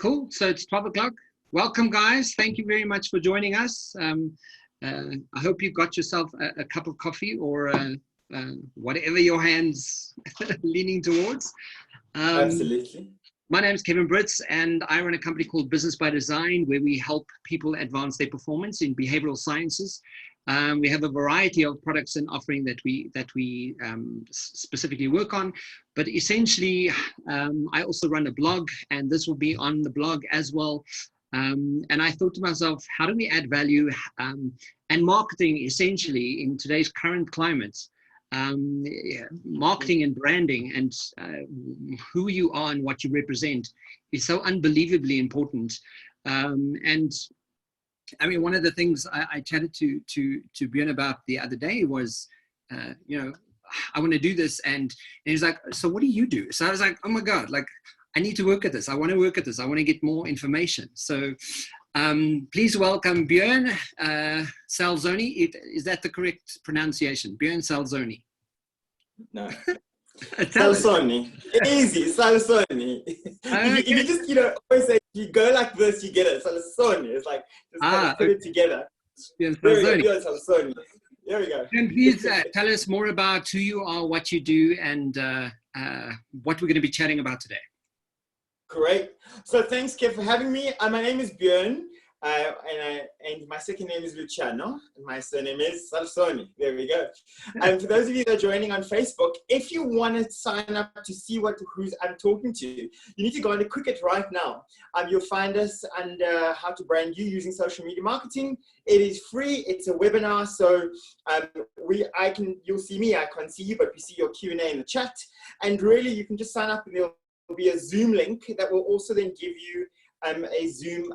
Cool. So it's 12 o'clock. Welcome, guys. Thank you very much for joining us. I hope you got yourself a cup of coffee or whatever your hands leaning towards. Absolutely. My name is Kevin Britz, and I run a company called Business by Design, where we help people advance their performance in behavioral sciences. We have a variety of products and offering that we specifically work on, but essentially, I also run a blog, and this will be on the blog as well. And I thought to myself, how do we add value and marketing essentially in today's current climate? Marketing and branding and who you are and what you represent is so unbelievably important. And I mean, one of the things I chatted to Björn about the other day was, you know, I want to do this, and he's like, so what do you do? So I was like, oh my God, like I need to work at this. I want to work at this. I want to get more information. So please welcome Björn Salzoni. Is that the correct pronunciation? Björn Salzoni. No. Salzoni. Easy. Salzoni. If you just, you know, always say, you go like this, you get it. Salzoni. It's like, just kind of put it together. Björn Salzoni. There we go. And please tell us more about who you are, what you do, and what we're going to be chatting about today. Great. So thanks, Kev, for having me. My name is Björn, and my second name is Luciano, and my surname is Salzoni. There we go. And for those of you that are joining on Facebook, if you want to sign up to see who's I'm talking to, you need to go on to Quicket right now. You'll find us under How to Brand You Using Social Media Marketing. It is free. It's a webinar, so you'll see me. I can't see you, but we see your Q&A in the chat. And really, you can just sign up, and there'll be a Zoom link that will also then give you a Zoom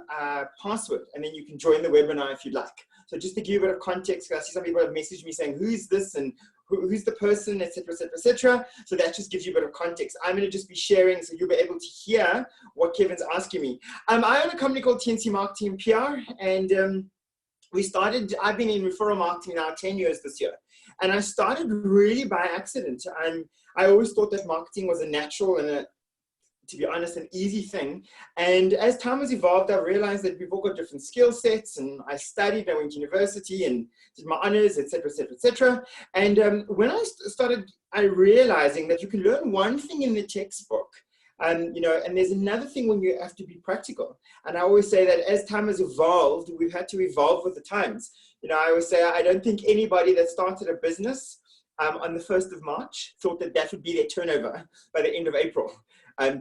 password, and then you can join the webinar if you'd like. So just to give you a bit of context, I see some people have messaged me saying, who's this and who's the person, etc., etc., etc. So that just gives you a bit of context. I'm going to just be sharing so you'll be able to hear what Kevin's asking me. I own a company called TNC Marketing PR, and I've been in referral marketing now 10 years this year. And I started really by accident. I always thought that marketing was a natural and to be honest, an easy thing. And as time has evolved, I realized that we've all got different skill sets, and I studied, I went to university and did my honors, etc., etc., etc. And when I started, I realizing that you can learn one thing in the textbook, you know, and there's another thing when you have to be practical. And I always say that as time has evolved, we've had to evolve with the times. You know, I always say, I don't think anybody that started a business on the 1st of March thought that that would be their turnover by the end of April.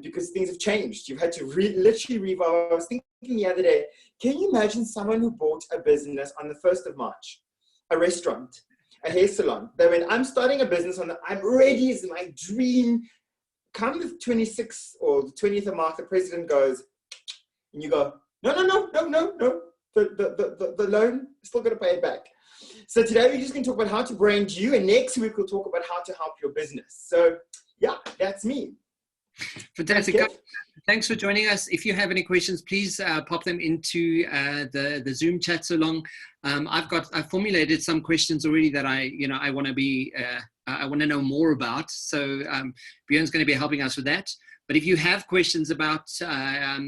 Because things have changed. You've had to literally revolve. I was thinking the other day, can you imagine someone who bought a business on the 1st of March, a restaurant, a hair salon, that when I'm starting a business I'm ready, is my dream. Come the 26th or the 20th of March, the president goes, and you go, no. The loan, still got to pay it back. So today we're just going to talk about how to brand you, and next week we'll talk about how to help your business. So yeah, that's me. Fantastic. Thanks for joining us. If you have any questions, please pop them into the Zoom chat so long. I've formulated some questions already that I want to know more about. So Björn's going to be helping us with that. But if you have questions about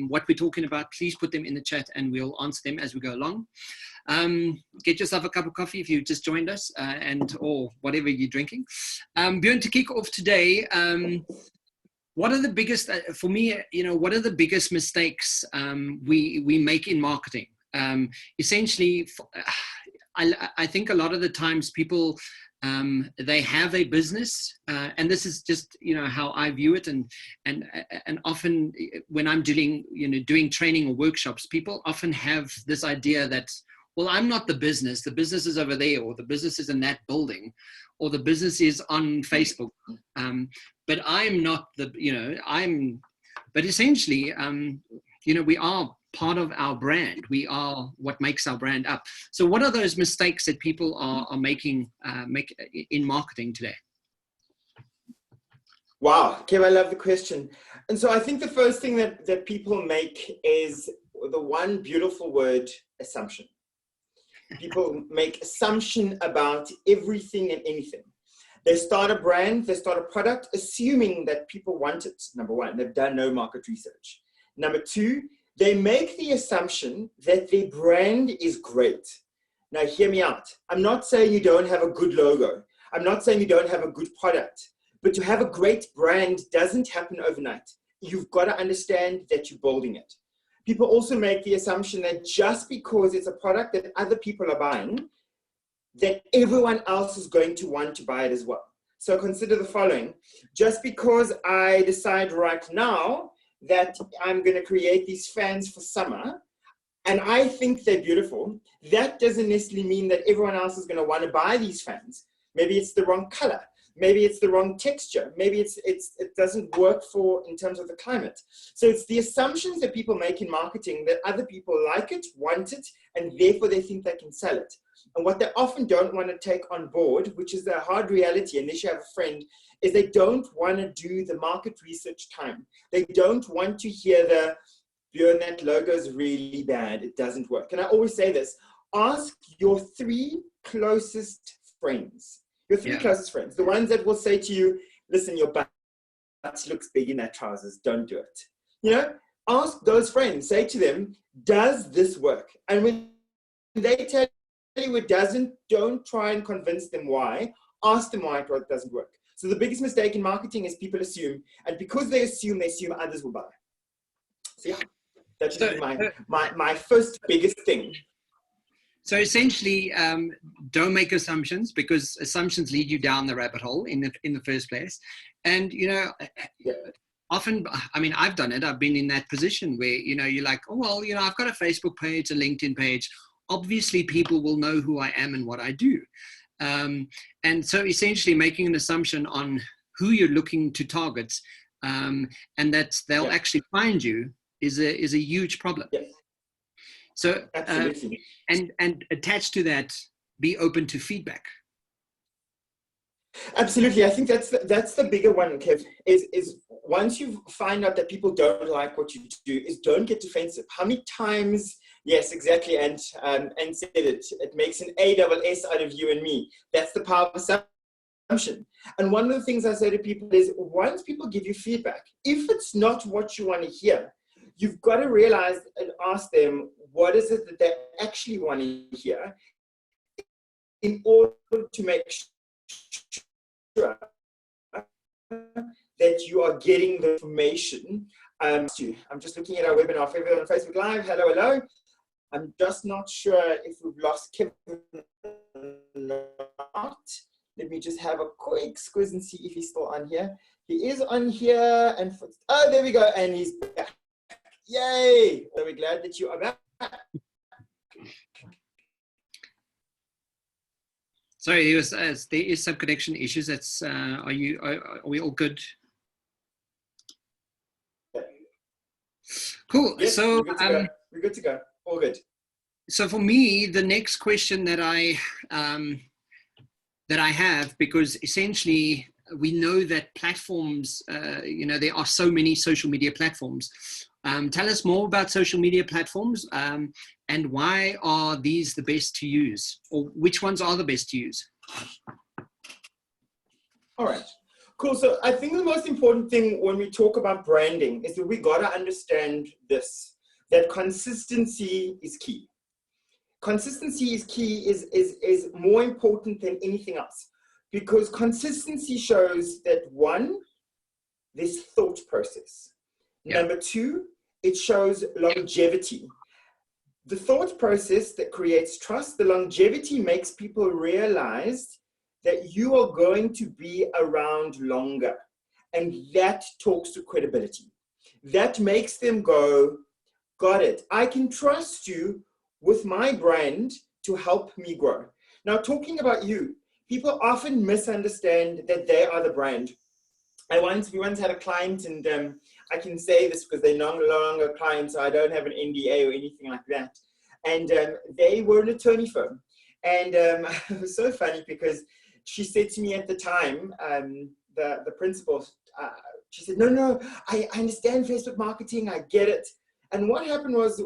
what we're talking about, please put them in the chat and we'll answer them as we go along. Get yourself a cup of coffee if you just joined us, or whatever you're drinking. Björn, to kick off today, what are the biggest, for me, you know, what are the biggest mistakes we make in marketing? Essentially, I think a lot of the times people, they have a business, and this is just, you know, how I view it. And often when I'm doing training or workshops, people often have this idea that, well, I'm not the business is over there, or the business is in that building, or the business is on Facebook. But I'm not but essentially, you know, we are part of our brand. We are what makes our brand up. So what are those mistakes that people are making in marketing today? Wow, Kev, I love the question. And so I think the first thing that people make is the one beautiful word, assumption. People make assumption about everything and anything. They start a brand, they start a product, assuming that people want it. Number one, they've done no market research. Number two, They make the assumption that their brand is great. Now, hear me out. I'm not saying you don't have a good logo. I'm not saying you don't have a good product. But to have a great brand doesn't happen overnight. You've got to understand that you're building it. People also make the assumption that just because it's a product that other people are buying, that everyone else is going to want to buy it as well. So consider the following. Just because I decide right now that I'm going to create these fans for summer, and I think they're beautiful, that doesn't necessarily mean that everyone else is going to want to buy these fans. Maybe it's the wrong color. Maybe it's the wrong texture. Maybe it doesn't work in terms of the climate. So it's the assumptions that people make in marketing that other people like it, want it, and therefore they think they can sell it. And what they often don't want to take on board, which is the hard reality, unless you have a friend, is they don't want to do the market research time. They don't want to hear Björn, that logo is really bad. It doesn't work. And I always say this, ask your 3 closest friends. Your 3 closest friends, the ones that will say to you, listen, your butt looks big in that trousers, don't do it. You know, ask those friends, say to them, does this work? And when they tell you it doesn't, don't try and convince them why. Ask them why it doesn't work. So the biggest mistake in marketing is people assume, and because they assume others will buy. So yeah, that should be my first biggest thing. So essentially, don't make assumptions, because assumptions lead you down the rabbit hole in the first place. And, you know, often, I mean, I've done it. I've been in that position where, you know, you're like, oh, well, you know, I've got a Facebook page, a LinkedIn page. Obviously, people will know who I am and what I do. And so essentially making an assumption on who you're looking to target, and that they'll actually find you is a huge problem. Yes. So, and attached to that, be open to feedback. Absolutely. I think that's the bigger one, Kev, is once you find out that people don't like what you do, is don't get defensive. How many times, yes, exactly, and said it makes an ASS out of you and me. That's the power of assumption. And one of the things I say to people is, once people give you feedback, if it's not what you want to hear, you've got to realize and ask them, what is it that they actually want to hear, in order to make sure that you are getting the information. I'm just looking at our webinar for everyone on Facebook Live. Hello. I'm just not sure if we've lost Kevin or not. Let me just have a quick squiz and see if he's still on here. He is on here, and oh, there we go, and he's back. Yay! So we're glad that you are back. Sorry, there is some connection issues. That's are we all good? Cool. Yes, so we're good to go. All good. So for me, the next question that I have, because essentially we know that platforms, you know, there are so many social media platforms. Tell us more about social media platforms, and why are these the best to use, or which ones are the best to use? All right, cool. So I think the most important thing when we talk about branding is that we got to understand this, that consistency is key. Consistency is key, is more important than anything else, because consistency shows that, one, there's thought process. Yeah. Number 2, it shows longevity. The thought process that creates trust, the longevity makes people realize that you are going to be around longer. And that talks to credibility. That makes them go, got it. I can trust you with my brand to help me grow. Now, talking about you, people often misunderstand that they are the brand. We once had a client, and I can say this because they're no longer a client, so I don't have an NDA or anything like that. And they were an attorney firm. And it was so funny because she said to me at the time, the principal, she said, no, I understand Facebook marketing, I get it. And what happened was,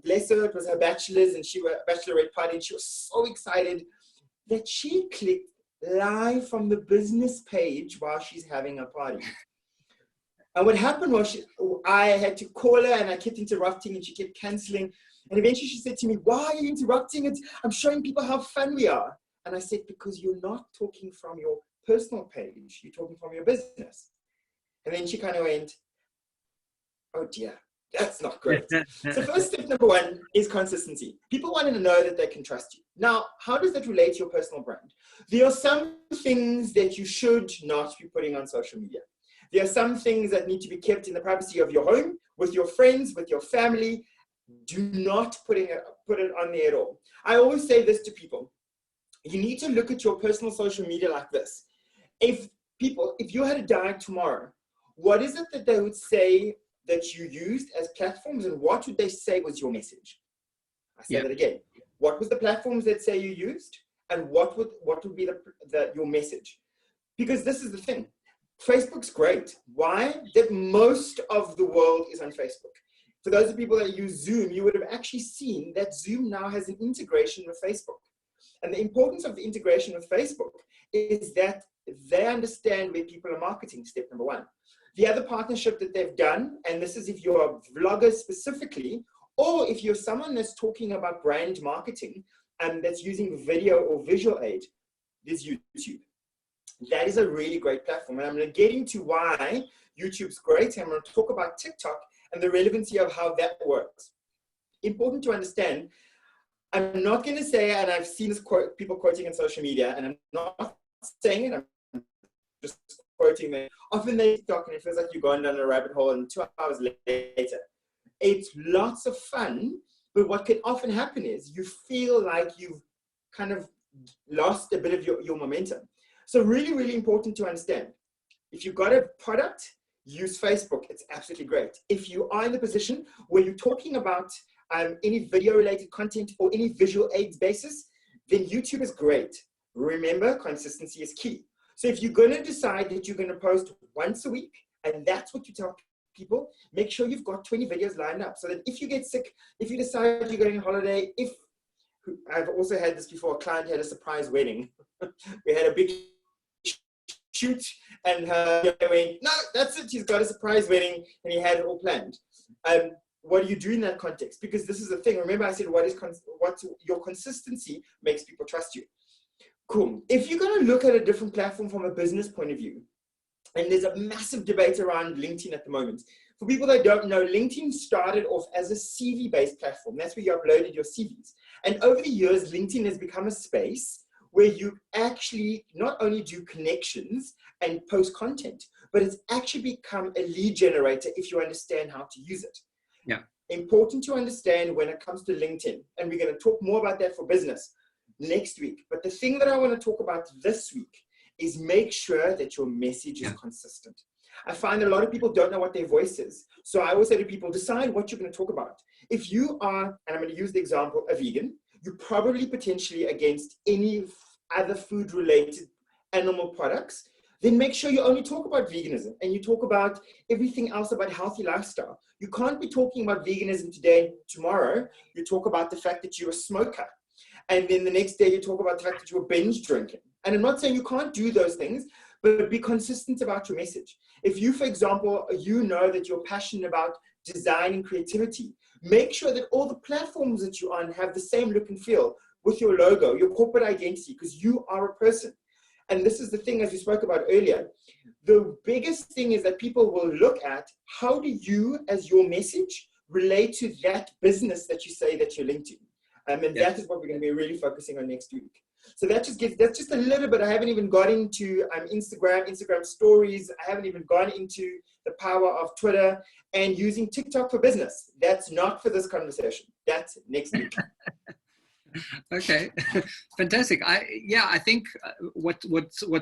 bless her, it was her bachelor's, and she was a bachelorette party, and she was so excited that she clicked live from the business page while she's having a party. And what happened was I had to call her and I kept interrupting and she kept canceling. And eventually she said to me, why are you interrupting? I'm showing people how fun we are. And I said, because you're not talking from your personal page, you're talking from your business. And then she kind of went, oh dear, that's not great. So first step number one is consistency. People want to know that they can trust you. Now, how does that relate to your personal brand? There are some things that you should not be putting on social media. There are some things that need to be kept in the privacy of your home, with your friends, with your family. Do not put it on there at all. I always say this to people. You need to look at your personal social media like this. If you had to die tomorrow, what is it that they would say that you used as platforms, and what would they say was your message? I say that again. What was the platforms that say you used, and what would be your message? Because this is the thing. Facebook's great. Why? That most of the world is on Facebook. For those of people that use Zoom, you would have actually seen that Zoom now has an integration with Facebook. And the importance of the integration with Facebook is that they understand where people are marketing, step number one. The other partnership that they've done, and this is if you're a vlogger specifically, or if you're someone that's talking about brand marketing and that's using video or visual aid, is YouTube. That is a really great platform. And I'm going to get into why YouTube's great. And I'm going to talk about TikTok and the relevancy of how that works. Important to understand, I'm not going to say, and I've seen this people quoting in social media, and I'm not saying it, I'm just quoting them. Often they TikTok and it feels like you're going down a rabbit hole, and 2 hours later. It's lots of fun, but what can often happen is you feel like you've kind of lost a bit of your momentum. So really, really important to understand. If you've got a product, use Facebook. It's absolutely great. If you are in the position where you're talking about any video related content or any visual aids basis, then YouTube is great. Remember, consistency is key. So if you're going to decide that you're going to post once a week, and that's what you tell people, make sure you've got 20 videos lined up so that if you get sick, if you decide you're going on holiday, I've also had this before, a client had a surprise wedding. We had a big shoot and went, no, that's it, he's got a surprise wedding and he had it all planned. What do you do in that context? Because this is the thing. Remember I said, what's your consistency makes people trust you. Cool. If you're going to look at a different platform from a business point of view, and there's a massive debate around LinkedIn at the moment. For people that don't know, LinkedIn started off as a CV-based platform. That's where you uploaded your CVs. And over the years, LinkedIn has become a space where you actually not only do connections and post content, but it's actually become a lead generator if you understand how to use it. Yeah. Important to understand when it comes to LinkedIn. And we're going to talk more about that for business next week. But the thing that I want to talk about this week is make sure that your message is consistent. I find that a lot of people don't know what their voice is. So I always say to people, decide what you're going to talk about. If you are, and I'm going to use the example, a vegan, you're probably potentially against any other food-related animal products, then make sure you only talk about veganism and you talk about everything else about healthy lifestyle. You can't be talking about veganism today and tomorrow. You talk about the fact that you're a smoker. And then the next day you talk about the fact that you're binge drinking. And I'm not saying you can't do those things, but be consistent about your message. If you, for example, you know that you're passionate about design and creativity, make sure that all the platforms that you're on have the same look and feel with your logo, your corporate identity, because you are a person. And this is the thing, as we spoke about earlier, the biggest thing is that people will look at how do you, as your message, relate to that business that you say that you're linked to. And that is what we're going to be really focusing on next week. So that's just a little bit. I haven't even got into Instagram stories. I haven't even gone into the power of Twitter and using TikTok for business. That's not for this conversation. That's next week. Okay, fantastic. I think what's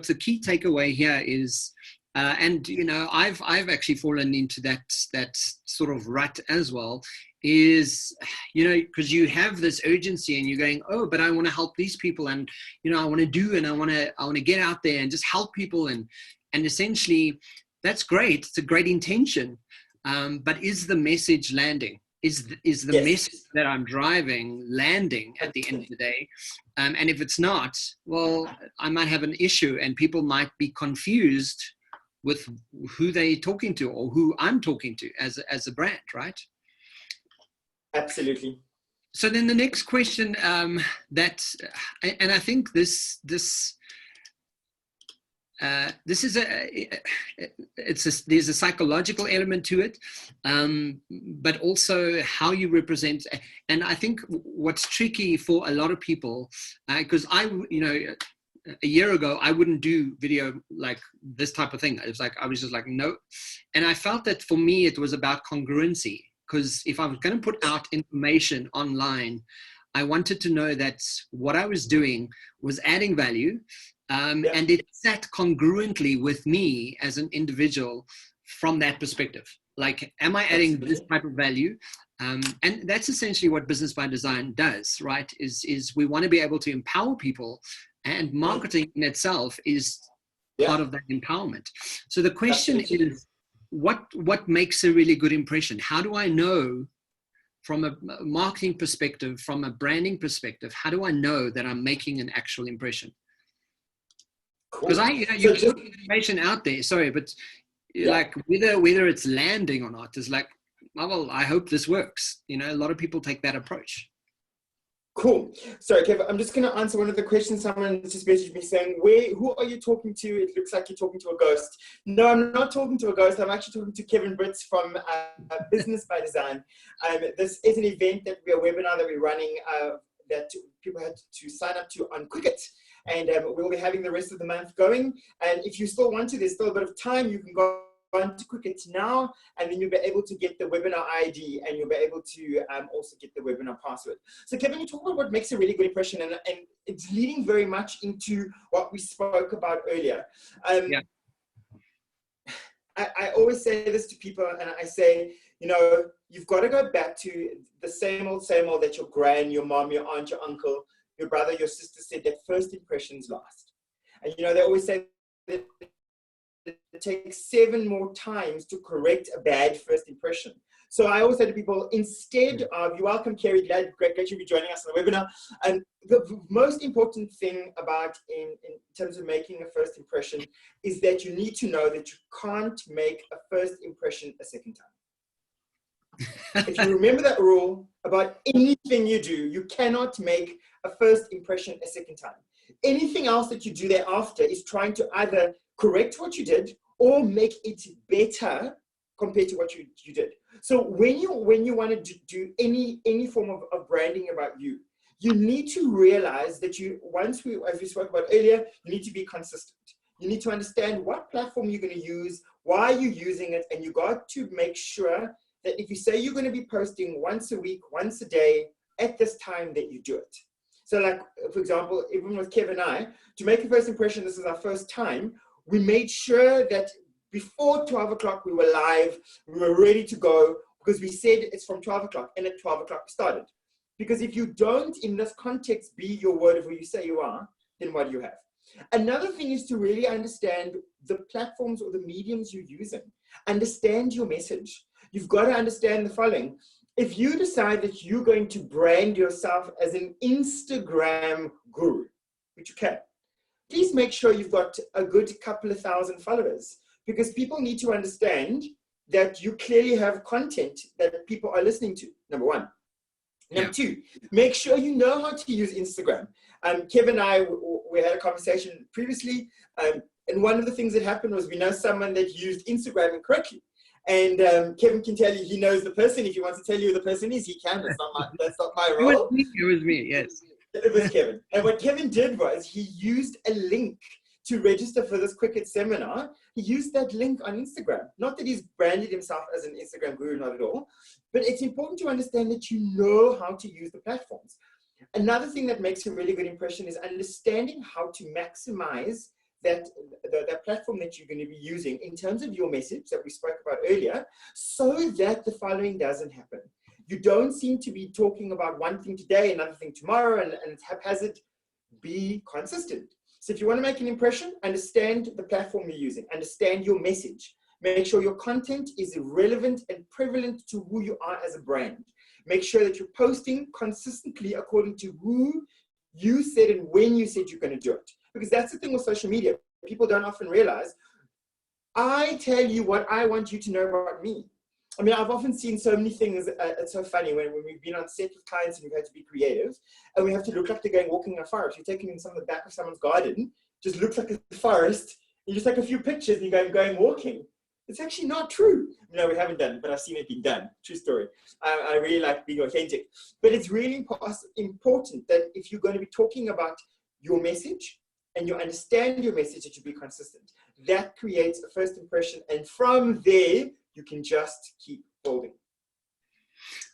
the key takeaway here is, and you know, I've actually fallen into that sort of rut as well. Is, you know, because you have this urgency and you're going, oh, but I want to help these people, and you know, I want to get out there and just help people, and essentially that's great. It's a great intention, but is the message landing? Is the message that I'm driving landing at the end of the day? And if it's not, well, I might have an issue and people might be confused with who they're talking to or who I'm talking to as a brand, right? Absolutely. So then the next question and I think this is there's a psychological element to it, but also how you represent. And I think what's tricky for a lot of people, because a year ago, I wouldn't do video like this type of thing. It was like, I was just like, no. And I felt that for me, it was about congruency, because if I was going to put out information online, I wanted to know that what I was doing was adding value, and it sat congruently with me as an individual from that perspective. Like, am I adding this type of value? And that's essentially what Business by Design does, right? Is we want to be able to empower people, and marketing in itself is part of that empowerment. So the question is, what makes a really good impression? How do I know, from a marketing perspective, from a branding perspective, how do I know that I'm making an actual impression? Because you put information out there, sorry, but like whether it's landing or not is like, oh, well, I hope this works. A lot of people take that approach. Cool. Sorry, Kev, I'm just going to answer one of the questions. Someone just messaged me saying, who are you talking to? It looks like you're talking to a ghost. No, I'm not talking to a ghost. I'm actually talking to Kevin Britz from Business by Design. This is an event a webinar that we're running that people had to sign up to on Quicket. And we'll be having the rest of the month going. And if you still want to, there's still a bit of time. You can go on to Quicket now, and then you'll be able to get the webinar ID, and you'll be able to also get the webinar password. So Kevin, you talk about what makes a really good impression, and it's leading very much into what we spoke about earlier. I always say this to people, and I say, you've got to go back to the same old that your gran, your mom, your aunt, your uncle, your brother, your sister said, that first impressions last. And they always say that it takes 7 more times to correct a bad first impression. So I always say to people, instead of, you're welcome, Kerry, great you be joining us on the webinar. And the most important thing about in terms of making a first impression is that you need to know that you can't make a first impression a second time. If you remember that rule about anything you do, you cannot make a first impression a second time. Anything else that you do thereafter is trying to either correct what you did or make it better compared to what you did. So when you want to do any form of branding about you, you need to realize that as we spoke about earlier, you need to be consistent. You need to understand what platform you're going to use, why you're using it, and you got to make sure that if you say you're going to be posting once a week, once a day, at this time, that you do it. So like, for example, even with Kev and I, to make a first impression, this is our first time, we made sure that before 12 o'clock we were live, we were ready to go, because we said it's from 12 o'clock, and at 12 o'clock we started. Because if you don't, in this context, be your word of who you say you are, then what do you have? Another thing is to really understand the platforms or the mediums you're using. Understand your message. You've got to understand the following. If you decide that you're going to brand yourself as an Instagram guru, which you can, please make sure you've got a good couple of thousand followers, because people need to understand that you clearly have content that people are listening to, number one. Number two, make sure you know how to use Instagram. Kevin and I, we had a conversation previously, and one of the things that happened was we know someone that used Instagram incorrectly. And Kevin can tell you he knows the person. If he wants to tell you who the person is, he can. That's not my role. It was me, yes. It was Kevin. And what Kevin did was he used a link to register for this Quicket seminar. He used that link on Instagram. Not that he's branded himself as an Instagram guru, not at all. But it's important to understand that you know how to use the platforms. Another thing that makes a really good impression is understanding how to maximize that platform that you're going to be using in terms of your message that we spoke about earlier, so that the following doesn't happen. You don't seem to be talking about one thing today, another thing tomorrow, and it's haphazard. Be consistent. So if you want to make an impression, understand the platform you're using, understand your message. Make sure your content is relevant and prevalent to who you are as a brand. Make sure that you're posting consistently according to who you said and when you said you're going to do it. Because that's the thing with social media. People don't often realize, I tell you what I want you to know about me. I mean, I've often seen so many things. It's so funny when we've been on set with clients and we've had to be creative and we have to look like they're going walking in a forest. You're taking them from the back of someone's garden, just looks like a forest. You just take a few pictures and you going walking. It's actually not true. No, we haven't done it, but I've seen it being done. True story. I really like being authentic. But it's really important that if you're going to be talking about your message and you understand your message, that you be consistent. That creates a first impression. And from there, you can just keep building.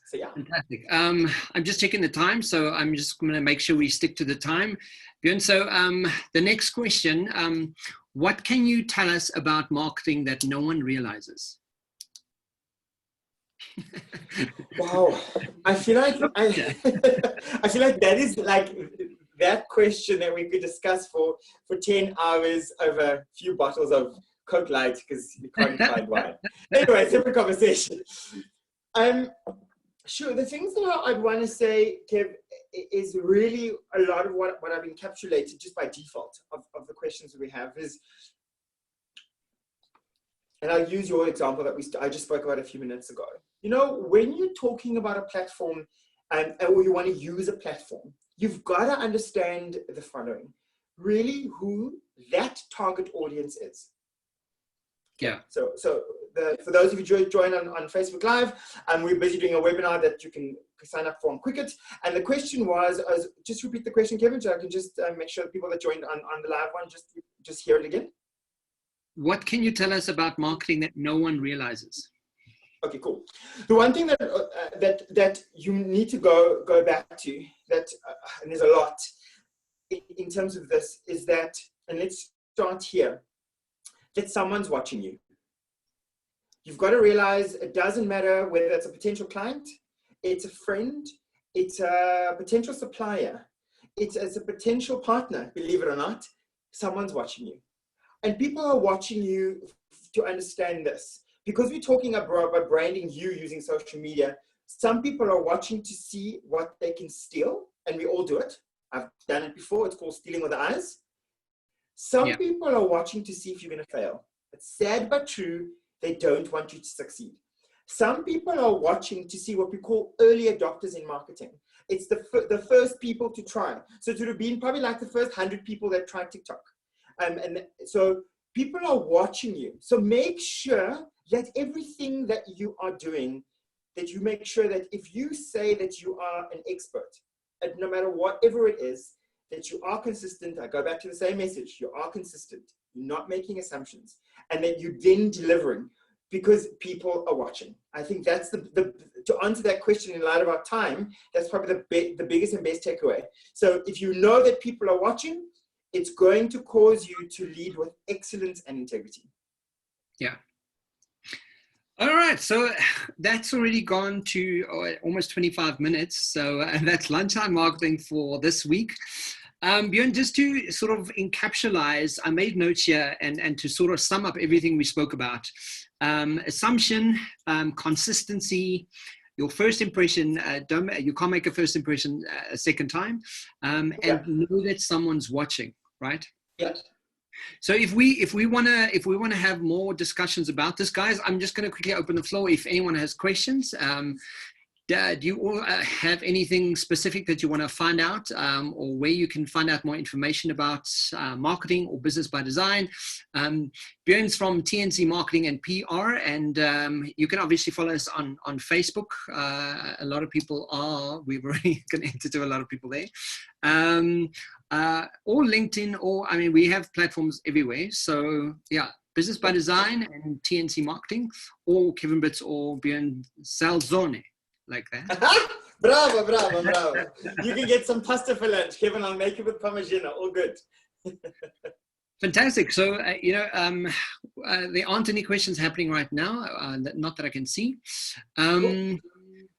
So yeah. Fantastic. I'm just checking the time, so I'm just going to make sure we stick to the time. Björn, so the next question, what can you tell us about marketing that no one realizes? Wow. I feel like I feel like that is like that question that we could discuss for 10 hours over a few bottles of Coke Light because you can't find wine. Anyway, it's a different conversation. Sure, the things that I'd want to say, Kev, is really a lot of what I've encapsulated just by default of the questions that we have is, and I'll use your example that I just spoke about a few minutes ago. You know, when you're talking about a platform or you want to use a platform, you've got to understand the following, really who that target audience is. Yeah. So for those of you who join on Facebook Live, we're busy doing a webinar that you can sign up for on Quicket. And the question was, just repeat the question, Kevin, so I can just make sure the people that joined on the live one just hear it again. What can you tell us about marketing that no one realizes? Okay, cool. The one thing that you need to go back to that, and there's a lot in terms of this, is that, and let's start here, that someone's watching you. You've got to realize it doesn't matter whether it's a potential client, it's a friend, it's a potential supplier, it's a potential partner, believe it or not, someone's watching you. And people are watching you to understand this. Because we're talking about branding you using social media, some people are watching to see what they can steal, and we all do it. I've done it before. It's called stealing with the eyes. Some people are watching to see if you're going to fail. It's sad but true. They don't want you to succeed. Some people are watching to see what we call early adopters in marketing. It's the first people to try. So it would have been probably like the first 100 people that tried TikTok. And so people are watching you. So make sure that everything that you are doing, that you make sure that if you say that you are an expert, at no matter whatever it is, that you are consistent. I go back to the same message. You are consistent. You're not making assumptions. And that you're then delivering because people are watching. I think that's to answer that question in light of our time, that's probably the biggest and best takeaway. So if you know that people are watching, it's going to cause you to lead with excellence and integrity. Yeah. All right, so that's already gone to almost 25 minutes. So that's lunchtime marketing for this week. Björn, just to sort of encapsulate, I made notes here and to sort of sum up everything we spoke about. Assumption, consistency, your first impression, you can't make a first impression a second time, and know that someone's watching, right? Yes. So if we want to have more discussions about this, guys, I'm just going to quickly open the floor. If anyone has questions, do you all have anything specific that you want to find out, or where you can find out more information about marketing or business by design? Björn's from TNC Marketing and PR, and you can obviously follow us on Facebook. A lot of people are. We've already connected to a lot of people there. Or LinkedIn, or I mean, we have platforms everywhere. So yeah, Business by Design and TNC Marketing, or Kevin Britz or Björn Salzone, like that. Bravo, bravo, bravo. You can get some pasta for lunch, Kevin. I'll make it with Parmigiano. All good. Fantastic. So, there aren't any questions happening right now, not that I can see. Cool.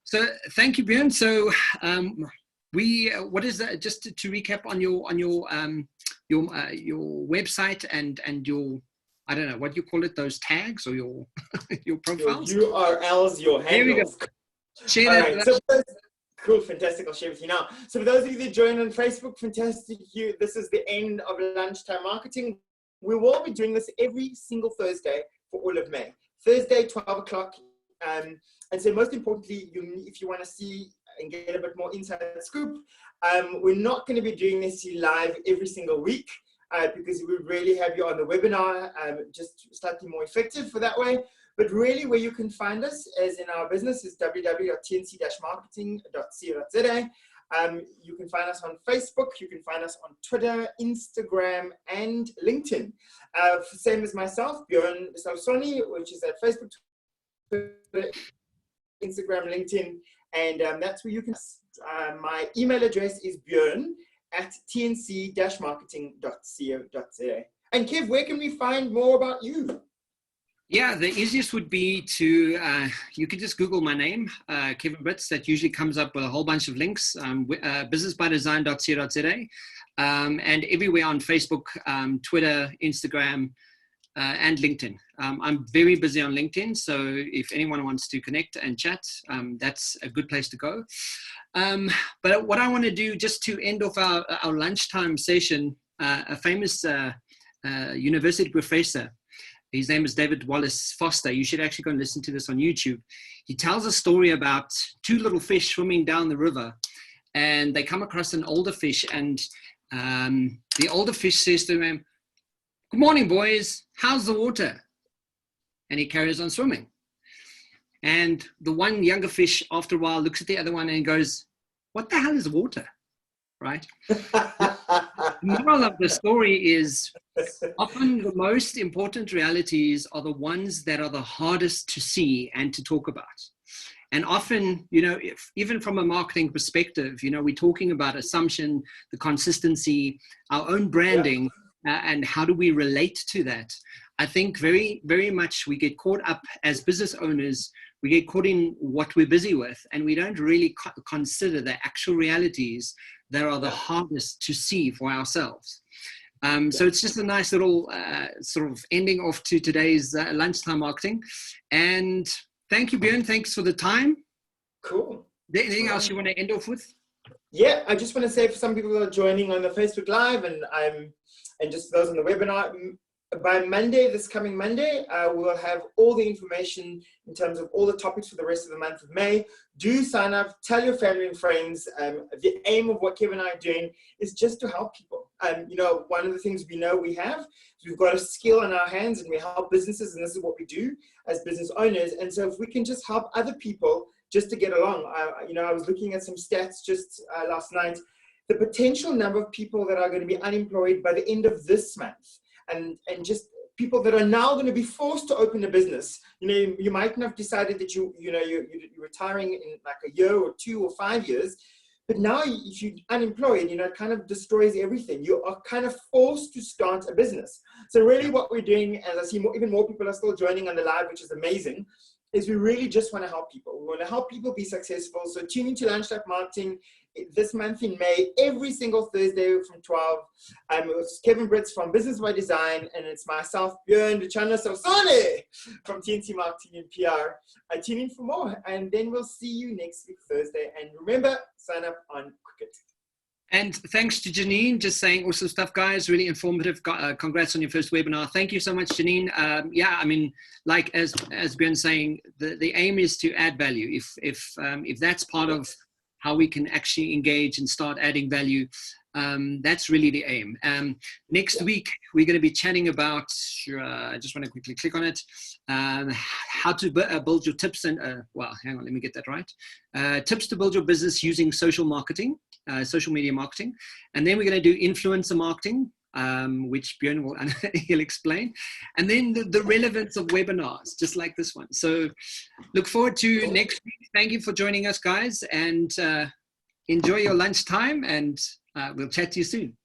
So thank you, Björn. So what is that? Just to recap on your website and your, I don't know what you call it, those tags or your your profiles. Your URLs, your handles. There we go. Share that. So, cool, fantastic. I'll share with you now. So for those of you that join on Facebook, fantastic. This is the end of Lunchtime Marketing. We will be doing this every single Thursday, for all of May. Thursday, 12 o'clock. And so most importantly, if you want to see and get a bit more inside scoop, we're not going to be doing this live every single week because we really have you on the webinar, just slightly more effective for that way. But really where you can find us as in our business is www.tnc-marketing.co.za. You can find us on Facebook, you can find us on Twitter, Instagram, and LinkedIn. Same as myself, Björn Salsoni, which is at Facebook, Twitter, Instagram, LinkedIn, and that's where you can. My email address is björn@tnc-marketing.co.za. And Kev, where can we find more about you? Yeah, the easiest would be to, you could just Google my name, Kevin Brits. That usually comes up with a whole bunch of links, businessbydesign.co.za, and everywhere on Facebook, Twitter, Instagram, and LinkedIn. I'm very busy on LinkedIn, so if anyone wants to connect and chat, that's a good place to go. But what I want to do, just to end off our lunchtime session, a famous university professor, his name is David Wallace Foster. You should actually go and listen to this on YouTube. He tells a story about two little fish swimming down the river, and they come across an older fish, and the older fish says to him, "Good morning, boys. How's the water?" And he carries on swimming. And the one younger fish, after a while, looks at the other one and goes, "What the hell is water?" Right? The moral of the story is often the most important realities are the ones that are the hardest to see and to talk about. And often, even from a marketing perspective, we're talking about assumption, the consistency, our own branding, and how do we relate to that. I think very, very much we get caught up as business owners, we get caught in what we're busy with, and we don't really consider the actual realities that are the hardest to see for ourselves. So it's just a nice little sort of ending off to today's lunchtime marketing. And thank you, Björn. Thanks for the time. Cool. Anything else you want to end off with? Yeah, I just want to say for some people who are joining on the Facebook Live and just those on the webinar, by Monday, this coming Monday, we'll have all the information in terms of all the topics for the rest of the month of May. Do sign up, tell your family and friends. The aim of what Kevin and I are doing is just to help people. One of the things we know we have is we've got a skill in our hands and we help businesses, and this is what we do as business owners. And so if we can just help other people just to get along. I was looking at some stats just last night. The potential number of people that are going to be unemployed by the end of this month, and just people that are now going to be forced to open a business. You might not have decided that you're retiring in like a year or 2 or 5 years, but now if you're unemployed, it kind of destroys everything. You are kind of forced to start a business. So really what we're doing, as I see even more people are still joining on the live, which is amazing, is we really just want to help people. We want to help people be successful. So tune into Lunchtime Marketing this month in May, every single Thursday from 12. It's Kevin Brits from Business by Design, and it's myself, Björn Salsoni from TNC Marketing and PR. Tune in for more, and then we'll see you next week, Thursday. And remember, sign up on Quicket. And thanks to Janine, just saying awesome stuff, guys. Really informative. Congrats on your first webinar. Thank you so much, Janine. Like as Björn saying, the aim is to add value. If that's part of how we can actually engage and start adding value, that's really the aim. Next week, we're going to be chatting about, I just want to quickly click on it, how to build your tips and, hang on, let me get that right. Tips to build your business using social marketing, social media marketing. And then we're going to do influencer marketing, which Björn he'll explain. And then the relevance of webinars, just like this one. So look forward to next week. Thank you for joining us, guys, and enjoy your lunchtime, and we'll chat to you soon.